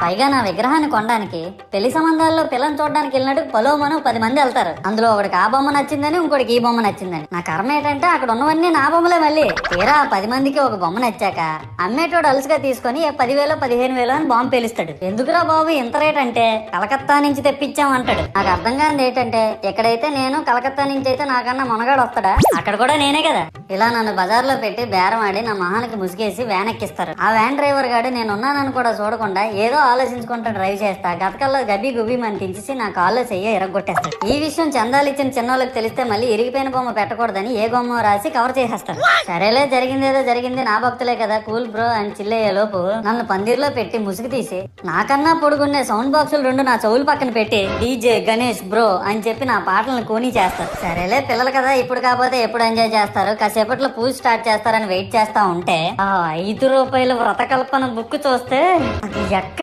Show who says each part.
Speaker 1: పైగా నా విగ్రహాన్ని కొనడానికి పెళ్లి సంబంధాల్లో పిల్లని చూడడానికి వెళ్ళినట్టు పలోమను 10 మంది వెళ్తారు. అందులో ఒకడికి ఆ బొమ్మ నచ్చిందని, ఇంకోటికి ఈ బొమ్మ నచ్చిందని. నా కర్మ ఏంటంటే అక్కడ ఉన్నవన్నీ నా బొమ్మలే. మళ్ళీ తీరా 10 మందికి ఒక బొమ్మ నచ్చాక అమ్మేటోడు అలుసుగా తీసుకొని 10,000 15,000 అని బాంబు పేలుస్తాడు. ఎందుకురా బాబు ఇంత రేట్ అంటే కలకత్తా నుంచి తెప్పించాం అంటాడు. నాకు అర్థం కానిది ఏంటంటే ఎక్కడైతే నేను కలకత్తా నుంచి అయితే నాకన్నా మొనగాడు వస్తాడా, అక్కడ కూడా నేనే కదా. ఇలా నన్ను బజార్లో పెట్టి బేరం ఆడి నా మొహానికి ముసుగేసి వ్యాన్ ఎక్కిస్తారు. ఆ వ్యాన్ డ్రైవర్ గాడు నేనున్నానని కూడా చూడకుండా ఏదో ఆలోచించుకుంటూ డ్రైవ్ చేస్తా గతకల్లో గబ్బి గుబ్బి అని తించేసి నా కాల్లో చెయ్యి ఎరగొట్టేస్తాడు. ఈ విషయం చందాలు ఇచ్చిన చిన్నోళ్ళకి తెలిస్తే మళ్ళీ ఇరిగిపోయిన బొమ్మ పెట్టకూడదని ఏ బొమ్మ రాసి కవర్ చేసేస్తాడు. సరేలే జరిగిందేదో జరిగింది, నా భక్తులే కదా కూల్ బ్రో అని చిల్లయ్యే లోపు నన్ను పందిర్లో పెట్టి ముసుగు తీసి నాకన్నా పొడుగున్నే సౌండ్ బాక్సులు 2 నా చెవుల పక్కన పెట్టి డీజే గణేష్ బ్రో అని చెప్పి నా పాటలను కూనీ చేస్తారు. సరేలే పిల్లలు కదా ఇప్పుడు కాకపోతే ఎప్పుడు ఎంజాయ్ చేస్తారు, కాసేపట్లో పూజ స్టార్ట్ చేస్తారని వెయిట్ చేస్తా ఉంటే ఆ 5 రూపాయల వ్రతకల్పన బుక్ చూస్తే అది